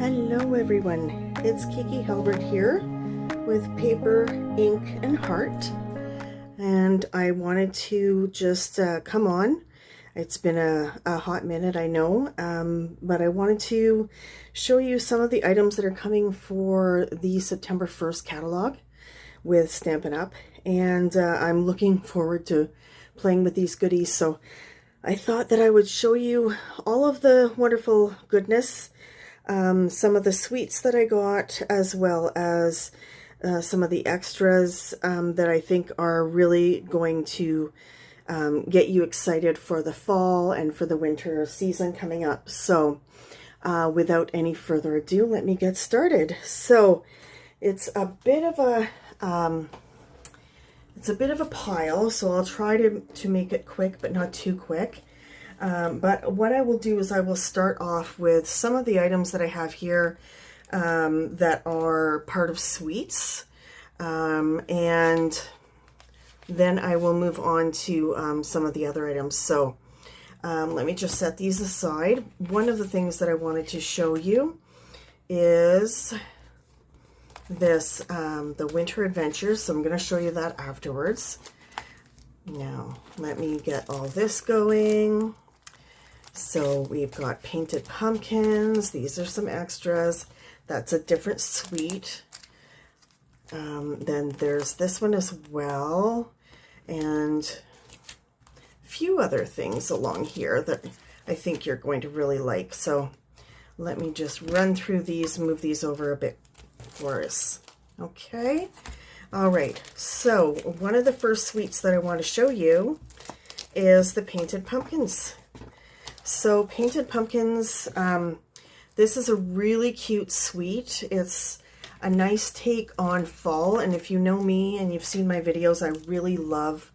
Hello everyone, it's Kiki Halbert here with Paper, Ink, and Heart, and I wanted to just come on. It's been a hot minute, I know, but I wanted to show you some of the items that are coming for the September 1st catalog with Stampin' Up, and I'm looking forward to playing with these goodies, so I thought that I would show you all of the wonderful goodness, some of the sweets that I got, as well as some of the extras that I think are really going to get you excited for the fall and for the winter season coming up. So without any further ado, let me get started. So it's a bit of a pile, so I'll try to make it quick, but not too quick. But what I will do is I will start off with some of the items that I have here that are part of sweets, and then I will move on to some of the other items. So let me just set these aside. One of the things that I wanted to show you is this, the Winter Adventures, so I'm going to show you that afterwards. Now, let me get all this going. So we've got painted pumpkins. These are some extras. That's a different suite. Then there's this one as well, and a few other things along here that I think you're going to really like. So let me just run through these, move these over a bit for us. Okay. All right. So one of the first suites that I want to show you is the painted pumpkins. So painted pumpkins, this is a really cute suite. It's a nice take on fall, and if you know me and you've seen my videos, I really love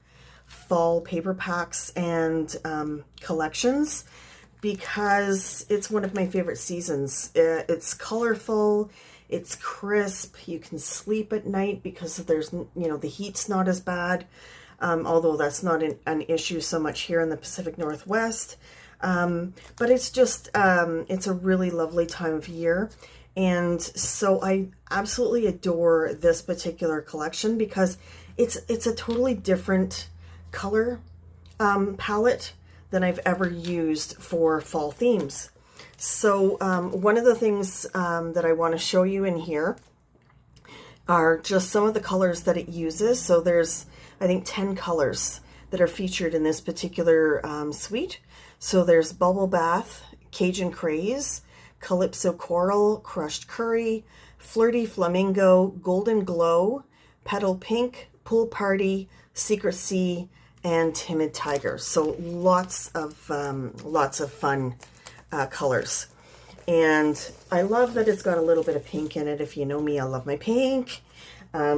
fall paper packs and collections because it's one of my favorite seasons. It's colorful, it's crisp, you can sleep at night because there's, the heat's not as bad, although that's not an issue so much here in the Pacific Northwest. But it's just, it's a really lovely time of year. And so I absolutely adore this particular collection because it's a totally different color palette than I've ever used for fall themes. So one of the things that I want to show you in here are just some of the colors that it uses. So there's, I think, 10 colors that are featured in this particular suite. So there's Bubble Bath, Cajun Craze, Calypso Coral, Crushed Curry, Flirty Flamingo, Golden Glow, Petal Pink, Pool Party, Secret Sea, and Timid Tiger. So lots of fun colors. And I love that it's got a little bit of pink in it. If you know me, I love my pink.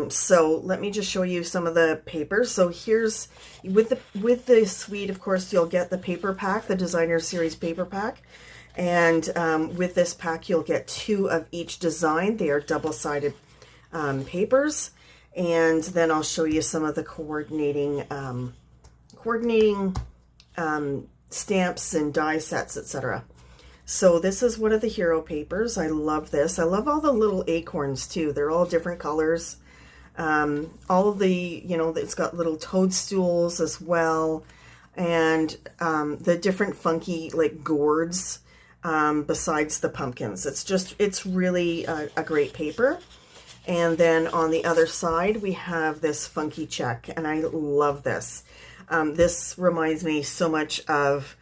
So let me just show you some of the papers. So here's, with the suite, of course, you'll get the paper pack, the Designer Series paper pack. And with this pack, you'll get 2 of each design. They are double-sided papers. And then I'll show you some of the coordinating stamps and die sets, etc. So this is one of the hero papers. I love this. I love all the little acorns too. They're all different colors. All of the, it's got little toadstools as well. And the different funky like gourds besides the pumpkins. It's really a great paper. And then on the other side, we have this funky check, and I love this. This reminds me so much of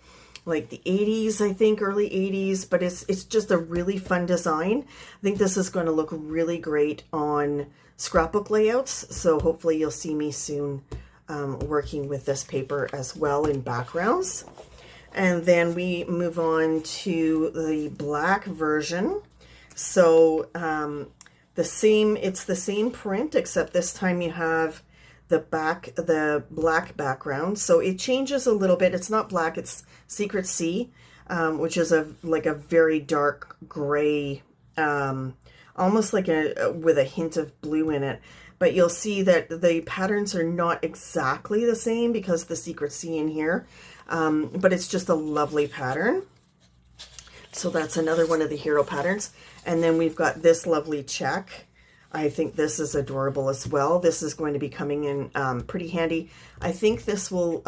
like the 80s, I think, early 80s, but it's just a really fun design. I think this is going to look really great on scrapbook layouts, so hopefully you'll see me soon working with this paper as well in backgrounds. And then we move on to the black version. So it's the same print, except this time you have the black background. So it changes a little bit. It's not black, it's Secret Sea, which is like a very dark gray, almost like with a hint of blue in it. But you'll see that the patterns are not exactly the same because the Secret Sea in here, but it's just a lovely pattern. So that's another one of the hero patterns. And then we've got this lovely check. I think this is adorable as well. This is going to be coming in pretty handy. I think this will,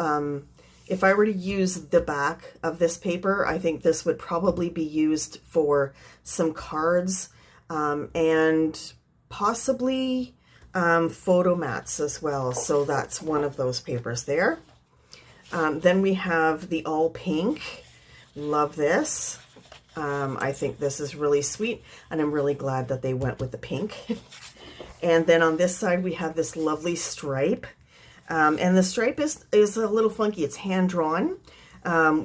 if I were to use the back of this paper, I think this would probably be used for some cards and possibly photo mats as well. So that's one of those papers there. Then we have the all pink. Love this. I think this is really sweet, and I'm really glad that they went with the pink. And then on this side, we have this lovely stripe. And the stripe is a little funky. It's hand-drawn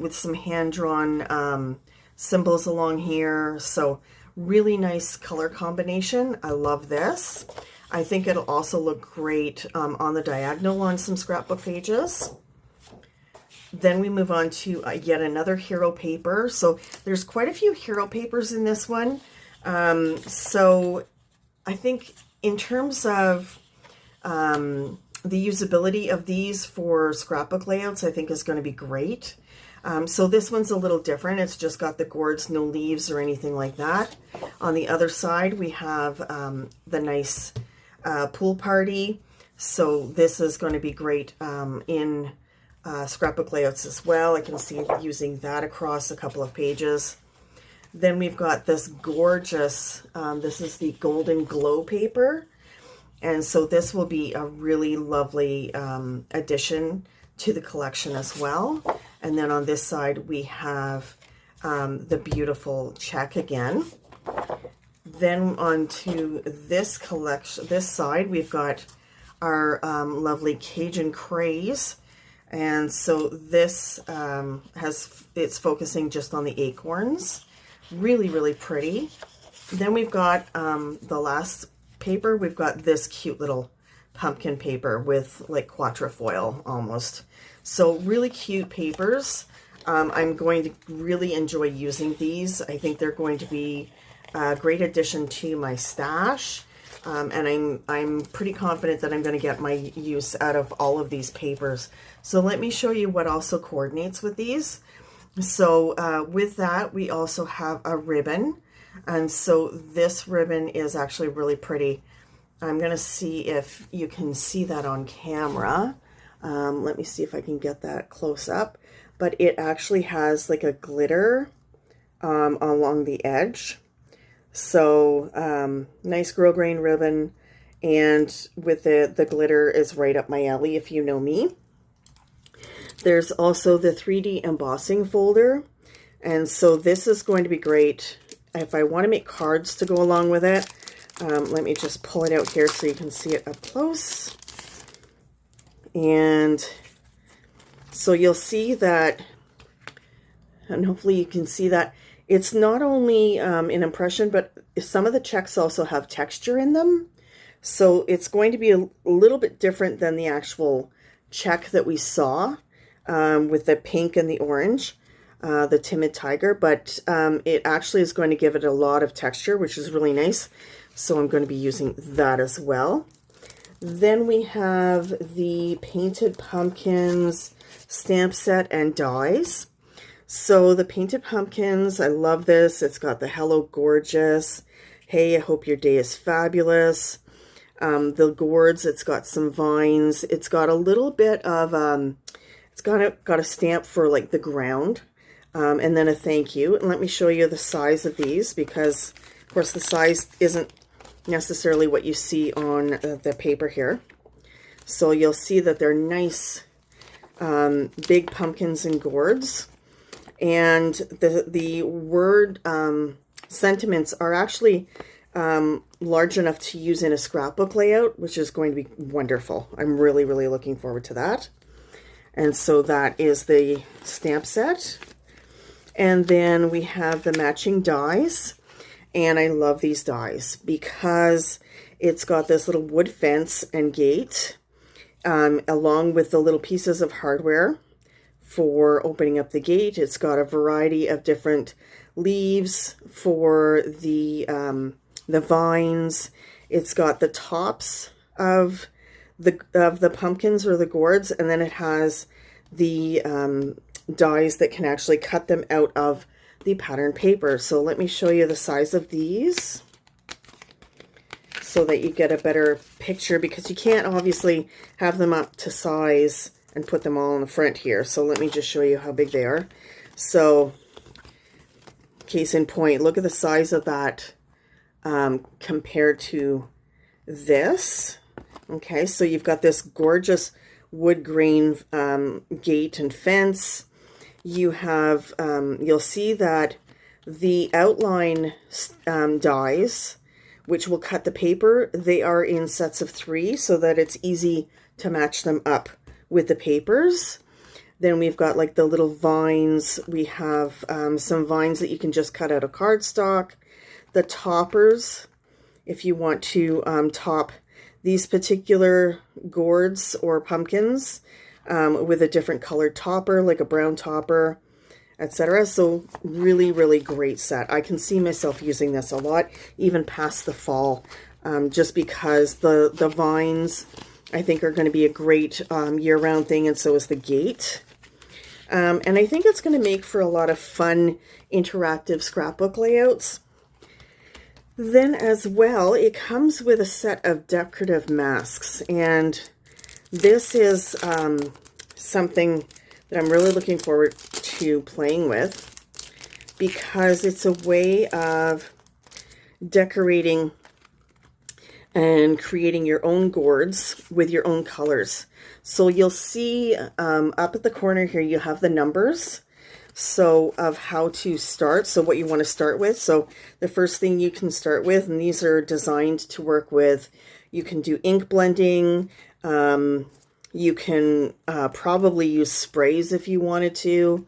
with some hand-drawn symbols along here. So really nice color combination. I love this. I think it'll also look great on the diagonal on some scrapbook pages. Then we move on to yet another hero paper. So there's quite a few hero papers in this one. So I think in terms of the usability of these for scrapbook layouts, I think is going to be great. So this one's a little different. It's just got the gourds, no leaves or anything like that. On the other side, we have the nice pool party. So this is going to be great in scrapbook layouts as well. I can see using that across a couple of pages. Then we've got this gorgeous, this is the Golden Glow paper. And so this will be a really lovely addition to the collection as well. And then on this side, we have the beautiful check again. Then onto this collection, this side, we've got our lovely Cajun Craze. And so this it's focusing just on the acorns. Really, really pretty. Then we've got the last paper. We've got this cute little pumpkin paper with like quatrefoil almost. So really cute papers. I'm going to really enjoy using these. I think they're going to be a great addition to my stash. And I'm pretty confident that I'm going to get my use out of all of these papers. So let me show you what also coordinates with these. So with that, we also have a ribbon. And so this ribbon is actually really pretty. I'm going to see if you can see that on camera. Let me see if I can get that close up. But it actually has like a glitter along the edge. So nice grosgrain ribbon, and with the glitter is right up my alley if you know me. There's also the 3D embossing folder, and so this is going to be great if I want to make cards to go along with it. Let me just pull it out here so you can see it up close. And so you'll see that, and hopefully you can see that it's not only an impression, but some of the checks also have texture in them. So it's going to be a little bit different than the actual check that we saw with the pink and the orange, the Timid Tiger. But it actually is going to give it a lot of texture, which is really nice. So I'm going to be using that as well. Then we have the Painted Pumpkins stamp set and dies. So the Painted Pumpkins, I love this. It's got the Hello Gorgeous. Hey, I hope your day is fabulous. The gourds, it's got some vines. It's got a little bit of, it's got a stamp for like the ground. And then a thank you. And let me show you the size of these because, of course, the size isn't necessarily what you see on the paper here. So you'll see that they're nice big pumpkins and gourds. And the word sentiments are actually large enough to use in a scrapbook layout, which is going to be wonderful. I'm really, really looking forward to that. And so that is the stamp set. And then we have the matching dies. And I love these dies because it's got this little wood fence and gate along with the little pieces of hardware for opening up the gate. It's got a variety of different leaves for the vines. It's got the tops of the pumpkins or the gourds, and then it has the dies that can actually cut them out of the pattern paper. So let me show you the size of these so that you get a better picture, because you can't obviously have them up to size and put them all in the front here. So let me just show you how big they are. So case in point, look at the size of that compared to this. Okay, so you've got this gorgeous wood grain gate and fence. You have, you'll see that the outline dies, which will cut the paper, they are in sets of 3 so that it's easy to match them up with the papers. Then we've got like the little vines. We have some vines that you can just cut out of cardstock. The toppers, if you want to top these particular gourds or pumpkins with a different colored topper, like a brown topper, etc. So really, really great set. I can see myself using this a lot, even past the fall, just because the vines, I think, are going to be a great year-round thing, and so is the gate. And I think it's going to make for a lot of fun, interactive scrapbook layouts. Then as well, it comes with a set of decorative masks, and this is something that I'm really looking forward to playing with, because it's a way of decorating and creating your own gourds with your own colors. So you'll see up at the corner here, you have the numbers, so of how to start, so what you want to start with. So the first thing you can start with, and these are designed to work with, you can do ink blending, you can probably use sprays if you wanted to.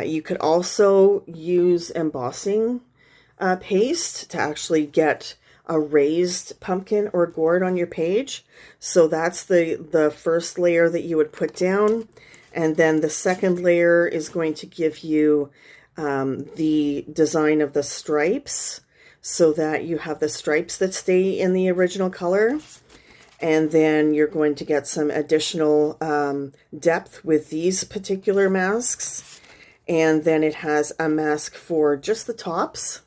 You could also use embossing paste to actually get a raised pumpkin or gourd on your page. So that's the first layer that you would put down. And then the second layer is going to give you the design of the stripes, so that you have the stripes that stay in the original color. And then you're going to get some additional depth with these particular masks. And then it has a mask for just the tops.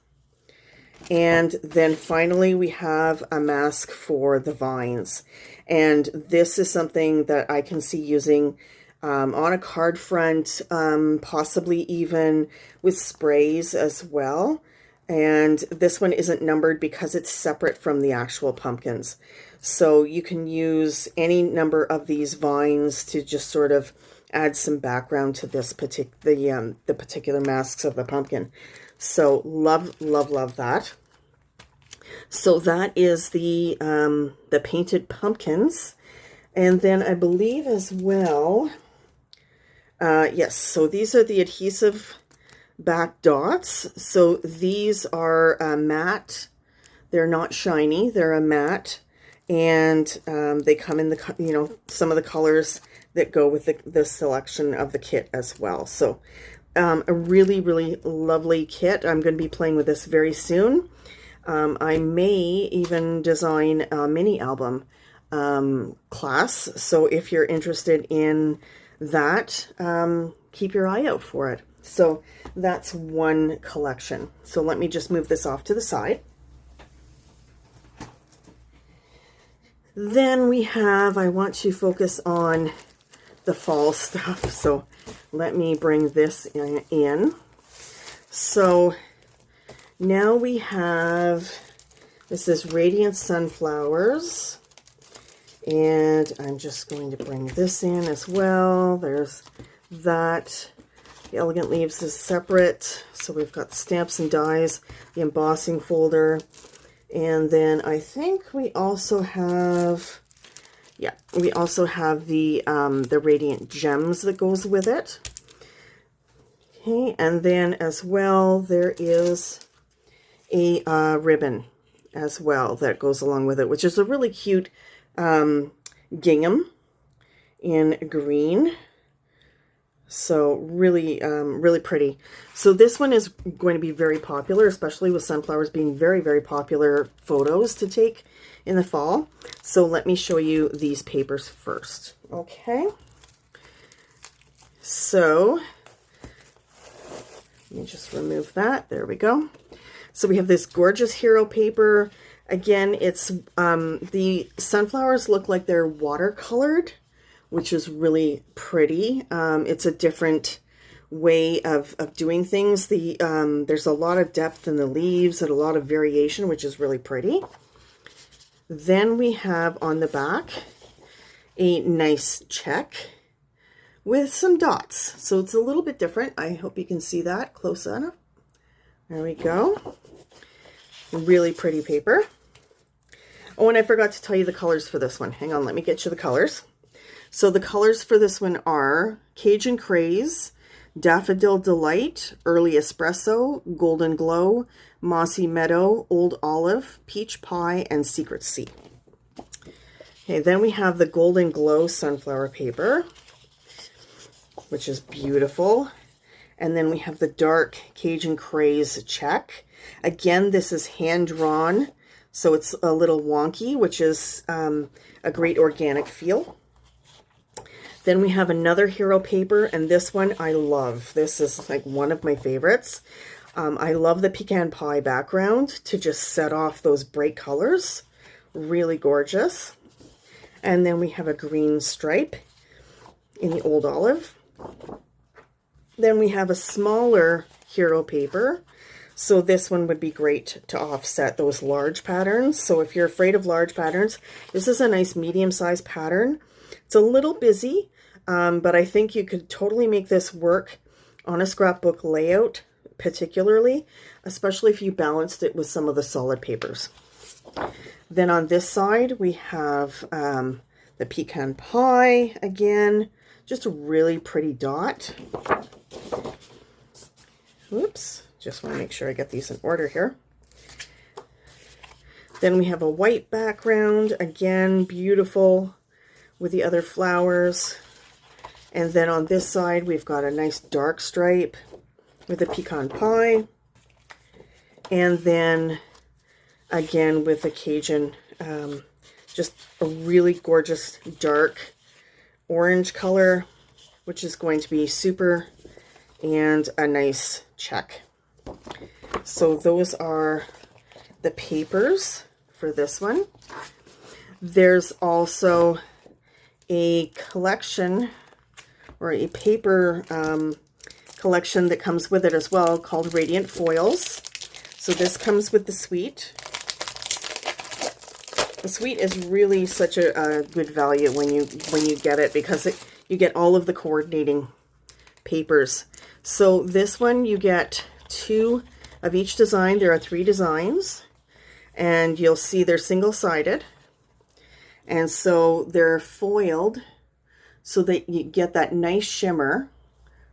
And then finally we have a mask for the vines. And this is something that I can see using on a card front, possibly even with sprays as well. And this one isn't numbered because it's separate from the actual pumpkins. So you can use any number of these vines to just sort of add some background to this the particular masks of the pumpkin. So love, love, love that. So that is the painted pumpkins. And then I believe as well, yes, so these are the adhesive back dots. So these are matte. They're not shiny. They're a matte. And they come in the, you know, some of the colors that go with the selection of the kit as well. So a really, really lovely kit. I'm going to be playing with this very soon. I may even design a mini album class. So if you're interested in that, keep your eye out for it. So that's one collection. So let me just move this off to the side. Then we have, I want to focus on the fall stuff. So let me bring this in. So now we have, this is Radiant Sunflowers. And I'm just going to bring this in as well. There's that. The Elegant Leaves is separate. So we've got the stamps and dies, the embossing folder. And then I think we also have, yeah, we also have the Radiant Gems that goes with it. Okay, and then as well, there is a ribbon as well that goes along with it, which is a really cute gingham in green. So really, really pretty. So this one is going to be very popular, especially with sunflowers being very, very popular photos to take in the fall. So let me show you these papers first. Okay. So me just remove that. There we go. So we have this gorgeous hero paper. Again, it's the sunflowers look like they're watercolored, which is really pretty. It's a different way of doing things. There's a lot of depth in the leaves and a lot of variation, which is really pretty. Then we have on the back a nice check with some dots. So it's a little bit different. I hope you can see that close enough. There we go. Really pretty paper. Oh, and I forgot to tell you the colors for this one. Hang on, let me get you the colors. So the colors for this one are Cajun Craze, Daffodil Delight, Early Espresso, Golden Glow, Mossy Meadow, Old Olive, Peach Pie, and Secret Sea. Okay, then we have the Golden Glow sunflower paper, which is beautiful. And then we have the dark Cajun Craze check. Again, this is hand-drawn, so it's a little wonky, which is a great organic feel. Then we have another hero paper, and this one I love. This is like one of my favorites. I love the pecan pie background to just set off those bright colors. Really gorgeous. And then we have a green stripe in the Old Olive. Then we have a smaller hero paper. So this one would be great to offset those large patterns. So if you're afraid of large patterns, this is a nice medium-sized pattern. It's a little busy, but I think you could totally make this work on a scrapbook layout, particularly, especially if you balanced it with some of the solid papers. Then on this side, we have the pecan pie again, just a really pretty dot. Oops, just want to make sure I get these in order here. Then we have a white background, again, beautiful with the other flowers. And then on this side, we've got a nice dark stripe with the pecan pie. And then again with the Cajun, just a really gorgeous dark orange color, which is going to be super, and a nice check. So those are the papers for this one. There's also a collection, or a paper collection that comes with it as well, called Radiant Foils. So this comes with the suite. The suite is really such a good value when you get it, because you get all of the coordinating papers. So this one, you get 2 of each design. There are 3 designs, and you'll see they're single-sided, and so they're foiled so that you get that nice shimmer.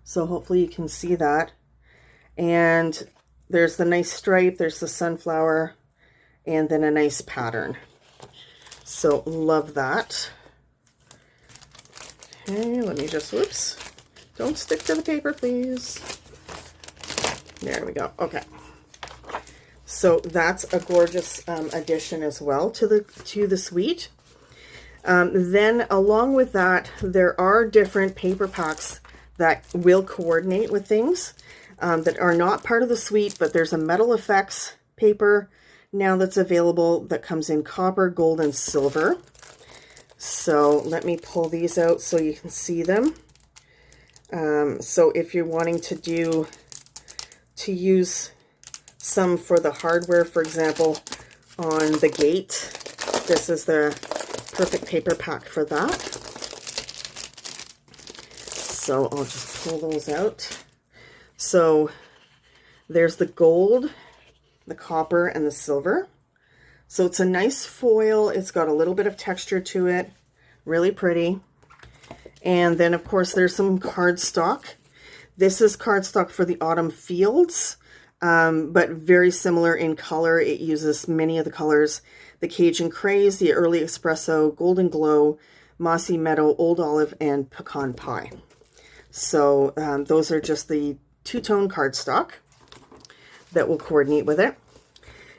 So hopefully you can see that. And there's the nice stripe, there's the sunflower, and then a nice pattern. So love that. Okay, let me just, whoops, don't stick to the paper, please. There we go. Okay. So that's a gorgeous addition as well to the suite. Then along with that, there are different paper packs that will coordinate with things that are not part of the suite, but there's a Metal Effects paper now that's available that comes in copper, gold, and silver. So let me pull these out so you can see them. So if you're wanting to use some for the hardware, for example, on the gate, this is the perfect paper pack for that. So I'll just pull those out. So there's the gold, the copper, and the silver. So it's a nice foil. It's got a little bit of texture to it. Really pretty. And then, of course, there's some cardstock. This is cardstock for the Autumn Fields, but very similar in color. It uses many of the colors: the Cajun Craze, the Early Espresso, Golden Glow, Mossy Meadow, Old Olive, and Pecan Pie. So those are just the two-tone cardstock that will coordinate with it.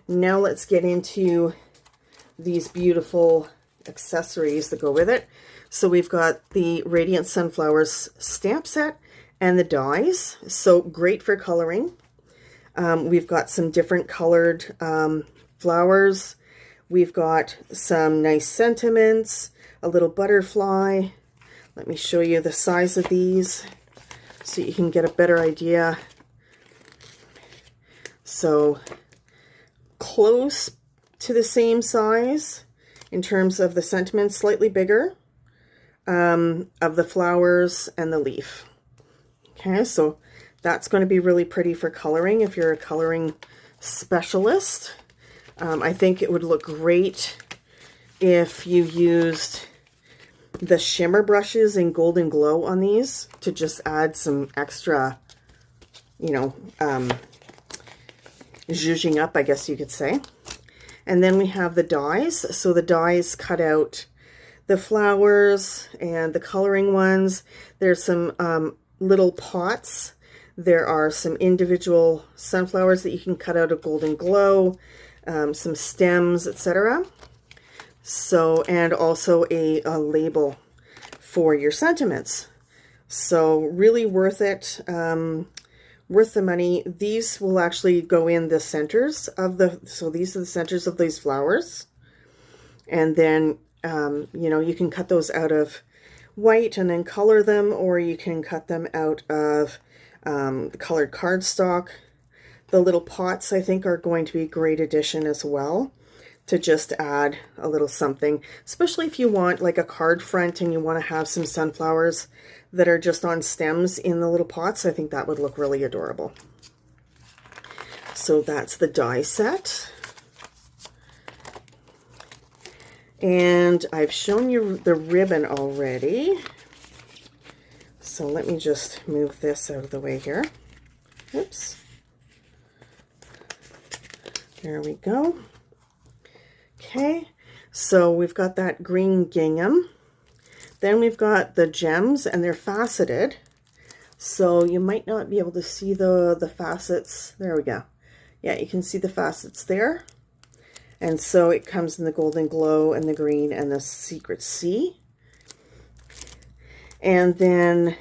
Now let's get into these beautiful accessories that go with it. So we've got the Radiant Sunflowers stamp set, and the dies. So great for coloring. We've got some different colored flowers. We've got some nice sentiments, a little butterfly. Let me show you the size of these so you can get a better idea. So close to the same size in terms of the sentiments, slightly bigger of the flowers and the leaf. Okay, so that's going to be really pretty for coloring if you're a coloring specialist. I think it would look great if you used the shimmer brushes in Golden Glow on these to just add some extra, you know, zhuzhing up, I guess you could say. And then we have the dies. So the dies cut out the flowers and the coloring ones. There's some little pots. There are some individual sunflowers that you can cut out of Golden Glow, some stems, etc. So, and also a label for your sentiments. So really worth it, worth the money. These will actually go in the centers of so these are the centers of these flowers. And then, you know, you can cut those out of white and then color them, or you can cut them out of colored cardstock. The little pots, I think, are going to be a great addition as well, to just add a little something, especially if you want like a card front and you want to have some sunflowers that are just on stems in the little pots. I think that would look really adorable. So that's the die set. And I've shown you the ribbon already. So let me just move this out of the way here. Oops. There we go. Okay, so we've got that green gingham. Then we've got the gems, and they're faceted. So you might not be able to see the facets. There we go. Yeah, you can see the facets there. And so it comes in the Golden Glow and the green and the Secret Sea. And then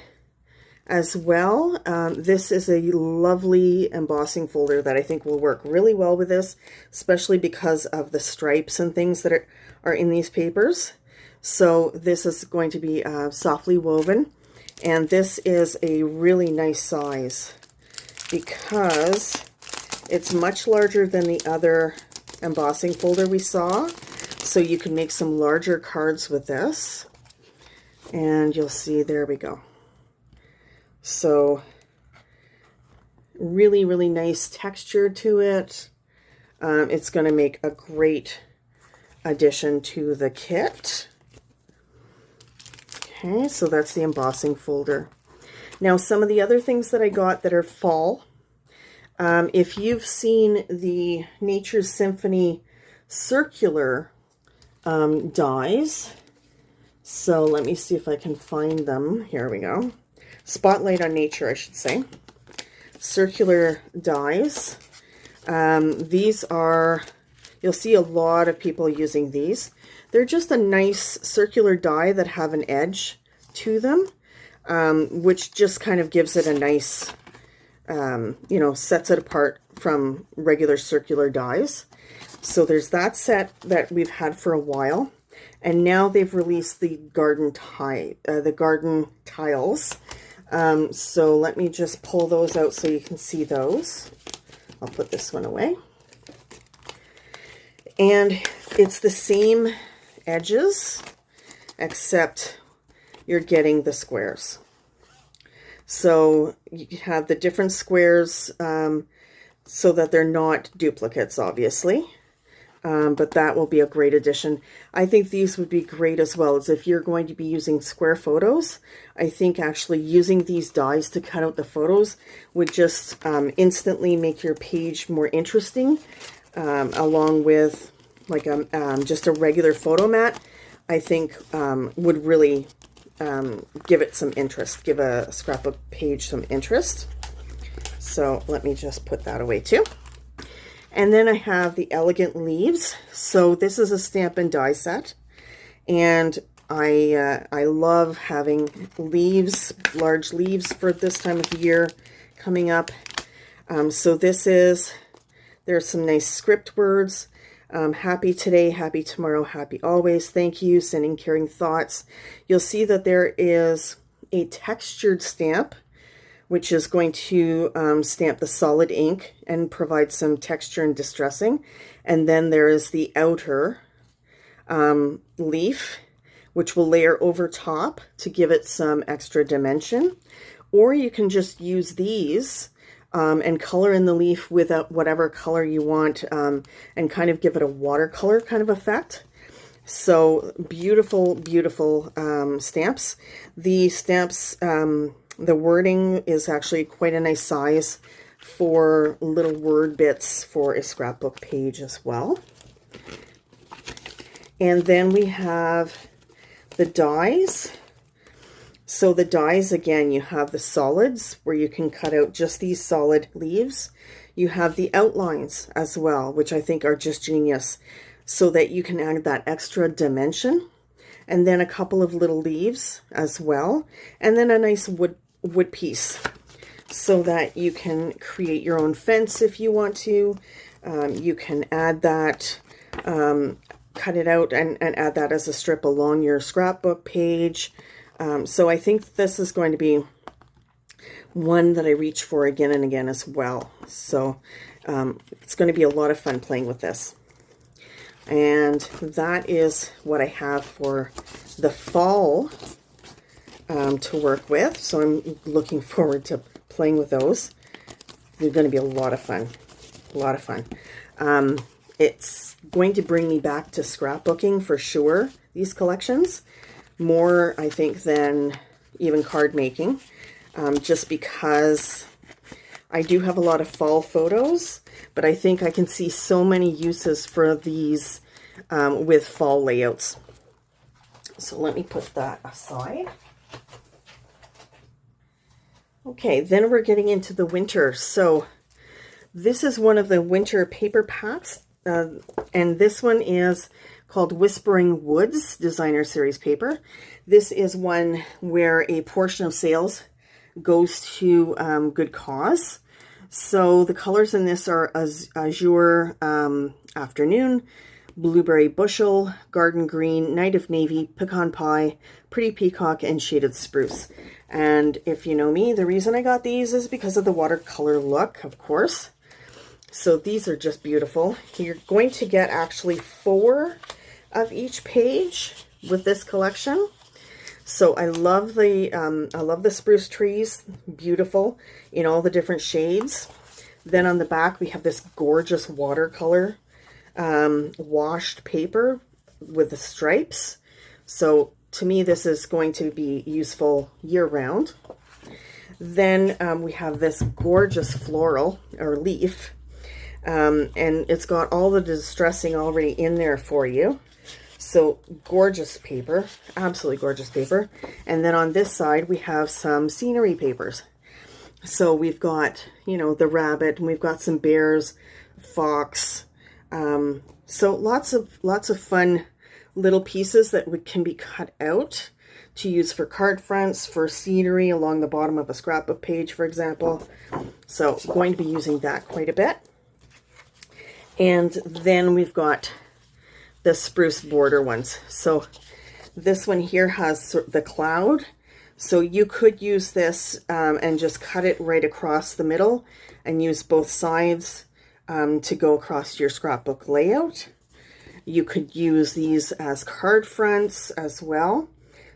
as well, this is a lovely embossing folder that I think will work really well with this, especially because of the stripes and things that are in these papers. So this is going to be softly woven, and this is a really nice size because it's much larger than the other embossing folder we saw. So you can make some larger cards with this, and you'll see, there we go. So really, really nice texture to it. It's going to make a great addition to the kit. Okay, so that's the embossing folder. Now, some of the other things that I got that are fall, if you've seen the Nature's Symphony circular dies, so let me see if I can find them. Here we go. Spotlight on Nature, I should say. Circular dies. These are, you'll see a lot of people using these. They're just a nice circular die that have an edge to them, which just kind of gives it a nice, you know, sets it apart from regular circular dies. So there's that set that we've had for a while. And now they've released the garden tiles. So let me just pull those out so you can see those. I'll put this one away. And it's the same edges, except you're getting the squares. So you have the different squares so that they're not duplicates, obviously. But that will be a great addition. I think these would be great as well, as if you're going to be using square photos. I think actually using these dies to cut out the photos would just instantly make your page more interesting, along with like just a regular photo mat. I think would really give it some interest, give a scrapbook page some interest. So let me just put that away too. And then I have the Elegant Leaves. So this is a Stampin' Die set. And I love having leaves, large leaves for this time of year coming up. So there's some nice script words. Happy today, happy tomorrow, happy always, thank you, sending caring thoughts. You'll see that there is a textured stamp, which is going to stamp the solid ink and provide some texture and distressing. And then there is the outer leaf, which will layer over top to give it some extra dimension. Or you can just use these and color in the leaf with whatever color you want, and kind of give it a watercolor kind of effect. So beautiful, beautiful stamps. The stamps, the wording is actually quite a nice size for little word bits for a scrapbook page as well. And then we have the dies. So the dies, again, you have the solids where you can cut out just these solid leaves. You have the outlines as well, which I think are just genius, so that you can add that extra dimension. And then a couple of little leaves as well. And then a nice wood piece so that you can create your own fence if you want to. You can add that, cut it out and add that as a strip along your scrapbook page. So I think this is going to be one that I reach for again and again as well. So it's going to be a lot of fun playing with this. And that is what I have for the fall to work with. So I'm looking forward to playing with those. They're going to be a lot of fun. A lot of fun. It's going to bring me back to scrapbooking for sure, these collections. More, I think, than even card making, just because I do have a lot of fall photos, but I think I can see so many uses for these with fall layouts. So let me put that aside. Okay, then we're getting into the winter. So this is one of the winter paper packs, and this one is called Whispering Woods Designer Series paper. This is one where a portion of sales goes to good cause. So the colors in this are Azure Afternoon, Blueberry Bushel, Garden Green, Night of Navy, Pecan Pie, Pretty Peacock, and Shaded Spruce. And if you know me, the reason I got these is because of the watercolor look, of course. So these are just beautiful. You're going to get actually 4 of each page with this collection. So I love the spruce trees, beautiful in all the different shades. Then on the back we have this gorgeous watercolor washed paper with the stripes. So to me this is going to be useful year-round. Then we have this gorgeous floral or leaf, and it's got all the distressing already in there for you. So gorgeous paper, absolutely gorgeous paper. And then on this side we have some scenery papers. So we've got, you know, the rabbit, and we've got some bears, fox. So lots of fun little pieces that can be cut out to use for card fronts, for scenery along the bottom of a scrapbook page, for example. So going to be using that quite a bit. And then we've got the spruce border ones. So this one here has the cloud. So you could use this and just cut it right across the middle and use both sides to go across your scrapbook layout. You could use these as card fronts as well.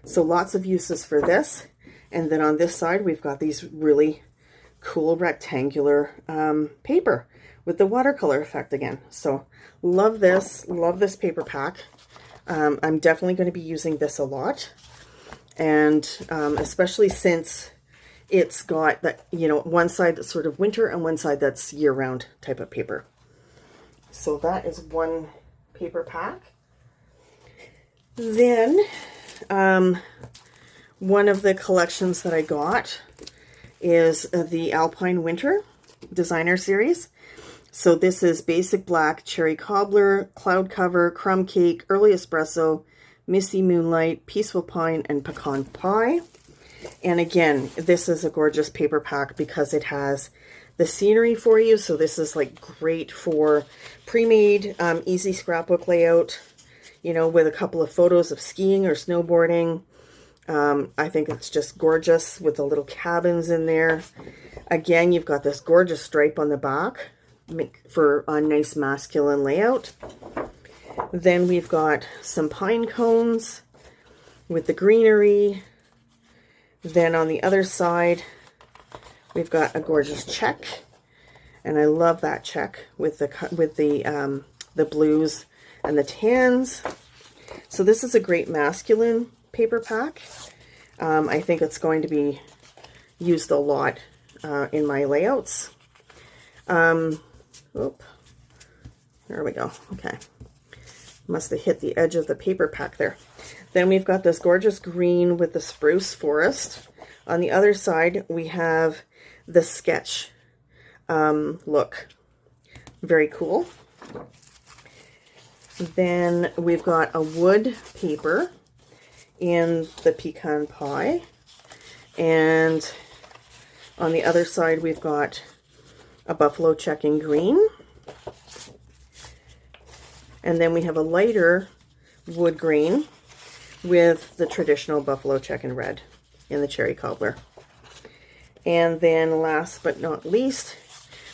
So lots of uses for this. And then on this side, we've got these really cool rectangular paper with the watercolor effect again. So love this paper pack. I'm definitely going to be using this a lot. And especially since it's got that, you know, one side that's sort of winter and one side that's year-round type of paper. So that is one paper pack. Then one of the collections that I got is the Alpine Winter Designer Series. So this is Basic Black, Cherry Cobbler, Cloud Cover, Crumb Cake, Early Espresso, Misty Moonlight, Peaceful Pine, and Pecan Pie. And again, this is a gorgeous paper pack because it has the scenery for you. So this is like great for pre-made, easy scrapbook layout, you know, with a couple of photos of skiing or snowboarding. I think it's just gorgeous with the little cabins in there. Again, you've got this gorgeous stripe on the back for a nice masculine layout. Then we've got some pine cones with the greenery. Then on the other side, we've got a gorgeous check, and I love that check with the blues and the tans. So this is a great masculine paper pack. I think it's going to be used a lot in my layouts. Oop, there we go. Okay, must have hit the edge of the paper pack there. Then we've got this gorgeous green with the spruce forest. On the other side, we have the sketch look. Very cool. Then we've got a wood paper in the pecan pie. And on the other side, we've got a buffalo check in green. And then we have a lighter wood green with the traditional buffalo check in red in the cherry cobbler. And then last but not least,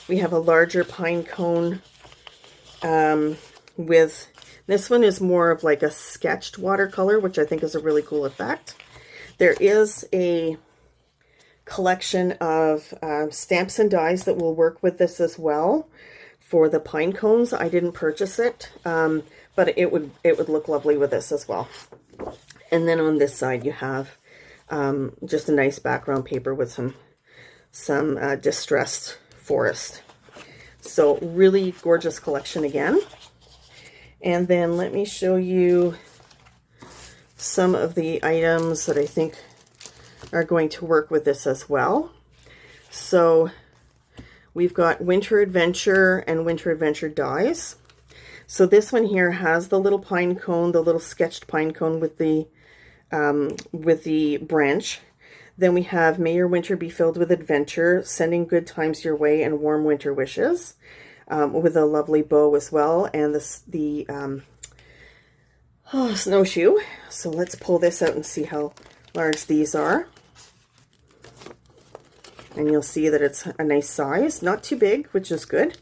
we have a larger pine cone with, this one is more of like a sketched watercolor, which I think is a really cool effect. There is a collection of stamps and dies that will work with this as well for the pine cones. I didn't purchase it, but it would look lovely with this as well. And then on this side you have just a nice background paper with some distressed forest. So really gorgeous collection again. And then let me show you some of the items that I think are going to work with this as well. So we've got Winter Adventure and Winter Adventure dies. So this one here has the little pine cone, the little sketched pine cone with the branch. Then we have May Your Winter Be Filled with Adventure, Sending Good Times Your Way and Warm Winter Wishes, with a lovely bow as well, and the snowshoe. So let's pull this out and see how large these are. And you'll see that it's a nice size, not too big, which is good,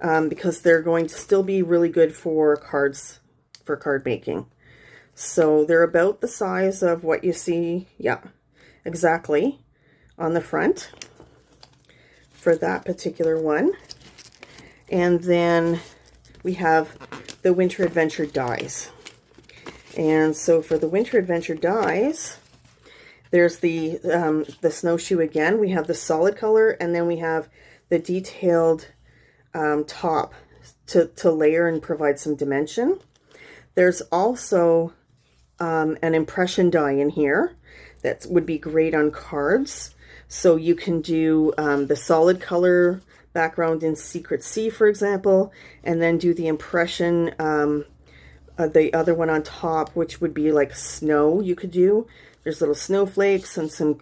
because they're going to still be really good for cards, for card making. So they're about the size of what you see, yeah, exactly, on the front for that particular one. And then we have the Winter Adventure dies. And so for the Winter Adventure dies, there's the snowshoe again. We have the solid color, and then we have the detailed top to layer and provide some dimension. There's also an impression die in here that would be great on cards. So you can do the solid color background in Secret Sea, for example, and then do the impression, the other one on top, which would be like snow you could do. There's little snowflakes and some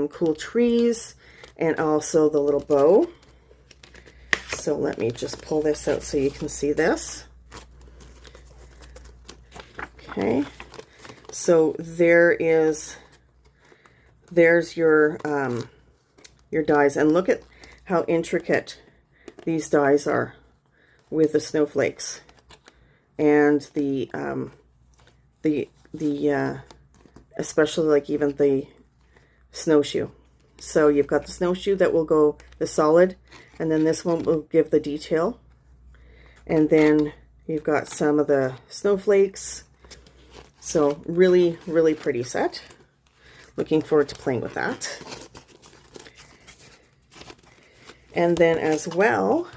cool trees, and also the little bow. So let me just pull this out so you can see this. Okay, so there's your dies, and look at how intricate these dies are with the snowflakes and the especially like even the snowshoe. So you've got the snowshoe that will go the solid, and then this one will give the detail, and then you've got some of the snowflakes. So really, really pretty set. Looking forward to playing with that. And then as well,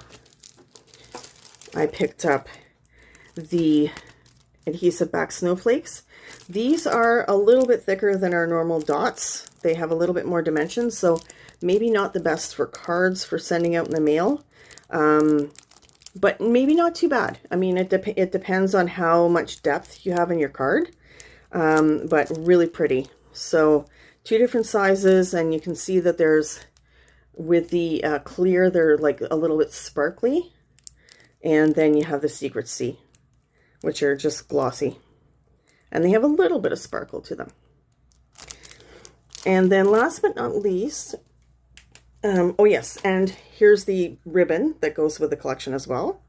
I picked up the adhesive back snowflakes. These are a little bit thicker than our normal dots. They have a little bit more dimension, so maybe not the best for cards for sending out in the mail, but maybe not too bad. I mean, it depends on how much depth you have in your card. but really pretty. So 2 different sizes, and you can see that there's, with the clear, they're like a little bit sparkly. And then you have the Secret Sea, which are just glossy. And they have a little bit of sparkle to them. And then last but not least, oh yes, and here's the ribbon that goes with the collection as well.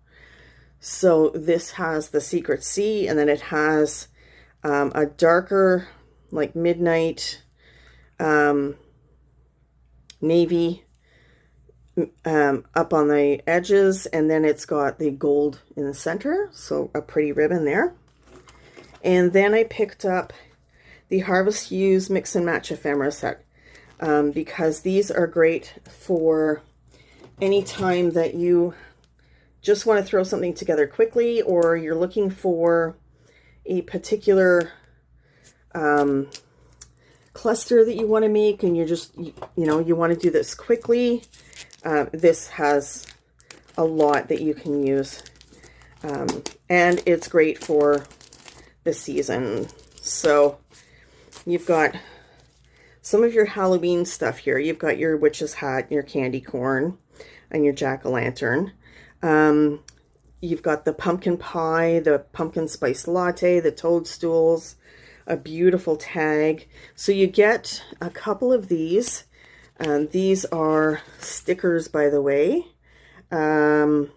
So this has the Secret Sea, and then it has a darker, like midnight navy up on the edges, and then it's got the gold in the center, so a pretty ribbon there. And then I picked up the Harvest Hues Mix and Match ephemera set, because these are great for any time that you just want to throw something together quickly, or you're looking for a particular cluster that you want to make, and you're just, you know, you want to do this quickly. This has a lot that you can use, and it's great for the season. So you've got some of your Halloween stuff here. You've got your witch's hat, your candy corn, and your jack-o'-lantern. You've got the pumpkin pie, the pumpkin spice latte, the toadstools, a beautiful tag. So you get a couple of these. These are stickers, by the way. And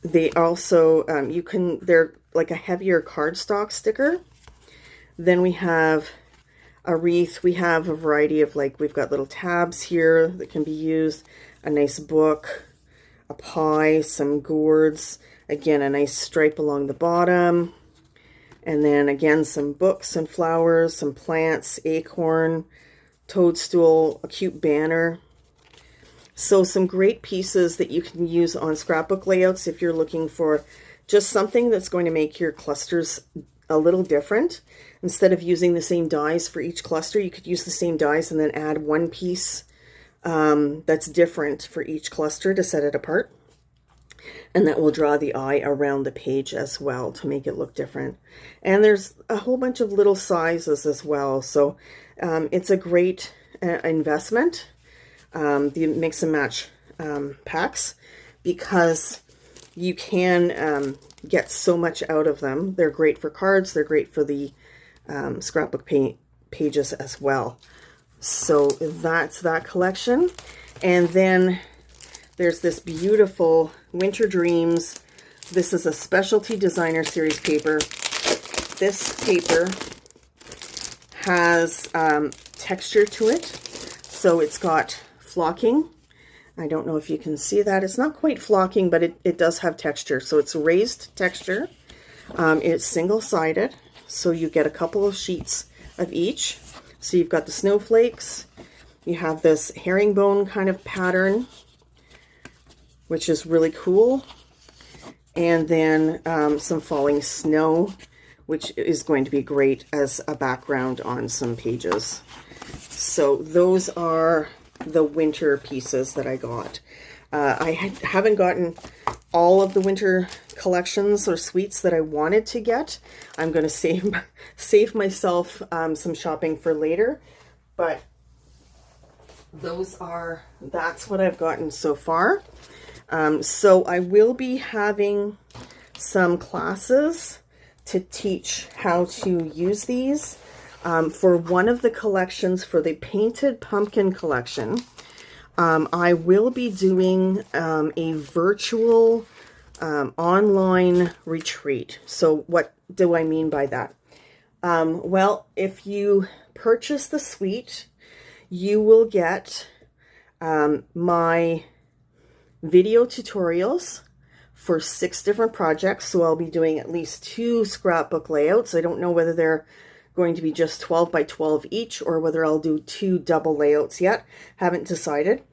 they also, they're like a heavier cardstock sticker. Then we have a wreath. We have a variety of, like, we've got little tabs here that can be used, a nice book, a pie, some gourds, again, a nice stripe along the bottom. And then again, some books and flowers, some plants, acorn, toadstool, a cute banner. So some great pieces that you can use on scrapbook layouts if you're looking for just something that's going to make your clusters a little different. Instead of using the same dies for each cluster, you could use the same dies and then add one piece that's different for each cluster to set it apart. And that will draw the eye around the page as well to make it look different. And there's a whole bunch of little sizes as well. So it's a great investment, the mix and match packs, because you can get so much out of them. They're great for cards. They're great for the scrapbook pages as well. So that's that collection. And then there's this beautiful Winter Dreams. This is a Specialty Designer Series paper. This paper has texture to it. So it's got flocking. I don't know if you can see that. It's not quite flocking, but it does have texture. So it's raised texture. It's single-sided. So you get a couple of sheets of each. So you've got the snowflakes. You have this herringbone kind of pattern, which is really cool. And then some falling snow, which is going to be great as a background on some pages. So those are the winter pieces that I got. I haven't gotten all of the winter collections or suites that I wanted to get. I'm going to save myself some shopping for later, but that's what I've gotten so far. So I will be having some classes to teach how to use these. For one of the collections, for the Painted Pumpkin collection, I will be doing a virtual online retreat. So what do I mean by that? Well, if you purchase the suite, you will get my video tutorials for 6 different projects. So I'll be doing at least 2 scrapbook layouts. I don't know whether they're going to be just 12 by 12 each or whether I'll do 2 double layouts yet. Haven't decided.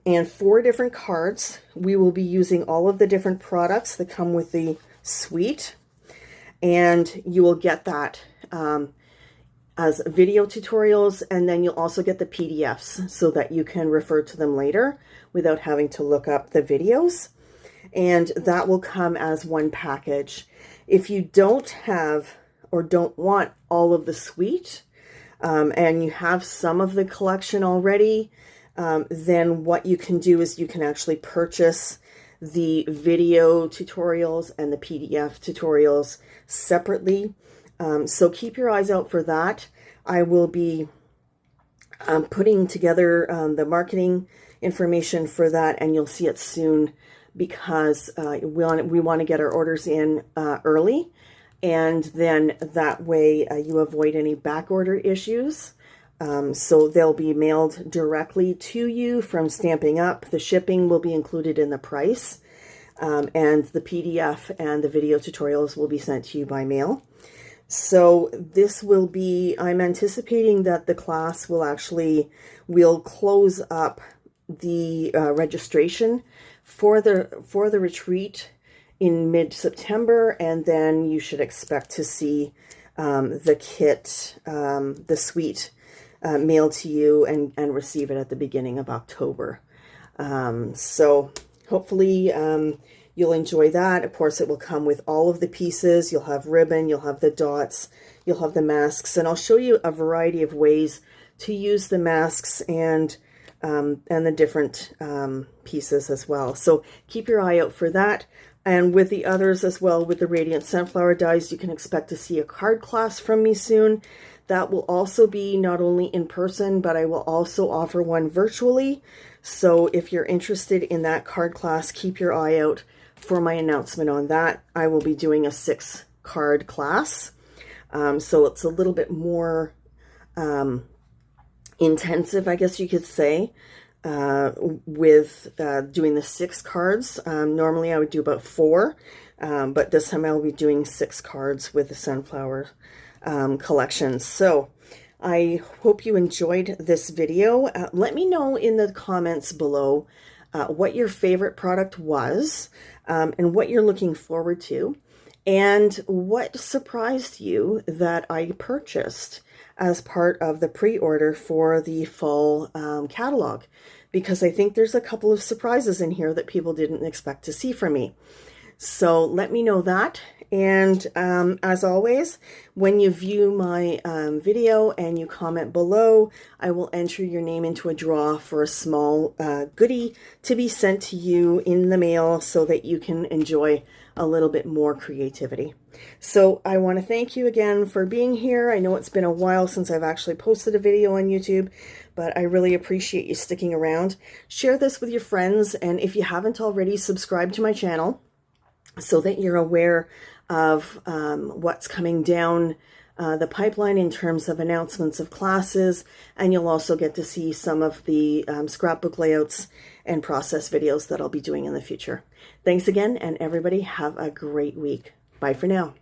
And 4 different cards. We will be using all of the different products that come with the suite. And you will get that as video tutorials, and then you'll also get the PDFs so that you can refer to them later without having to look up the videos. and that will come as one package. If you don't have or don't want all of the suite, and you have some of the collection already, then what you can do is you can actually purchase the video tutorials and the PDF tutorials separately. So keep your eyes out for that. I will be putting together the marketing information for that, and you'll see it soon, because we want to get our orders in early, and then that way you avoid any back order issues. So they'll be mailed directly to you from Stampin' Up. The shipping will be included in the price, and the PDF and the video tutorials will be sent to you by mail. So this will be, I'm anticipating that the class will close up the registration for the retreat in mid-September, and then you should expect to see the kit, the suite, mailed to you and receive it at the beginning of October. So hopefully you'll enjoy that. Of course, it will come with all of the pieces. You'll have ribbon, you'll have the dots, you'll have the masks, and I'll show you a variety of ways to use the masks and the different pieces as well. So keep your eye out for that. And with the others as well, with the Radiant Sunflower dies, you can expect to see a card class from me soon. That will also be not only in person, but I will also offer one virtually. So if you're interested in that card class, keep your eye out for my announcement on that. I will be doing a 6-card class. So it's a little bit more intensive, I guess you could say, with doing the 6 cards. Normally I would do about 4, but this time I'll be doing 6 cards with the sunflower collection. So I hope you enjoyed this video. Let me know in the comments below what your favorite product was, and what you're looking forward to, and what surprised you that I purchased as part of the pre-order for the fall catalog, because I think there's a couple of surprises in here that people didn't expect to see from me. So let me know that. And as always, when you view my video and you comment below, I will enter your name into a draw for a small goodie to be sent to you in the mail, so that you can enjoy a little bit more creativity. So I want to thank you again for being here. I know it's been a while since I've actually posted a video on YouTube, but I really appreciate you sticking around. Share this with your friends, and if you haven't already, subscribe to my channel so that you're aware of what's coming down the pipeline in terms of announcements of classes, and you'll also get to see some of the scrapbook layouts and process videos that I'll be doing in the future. Thanks again, and everybody have a great week. Bye for now.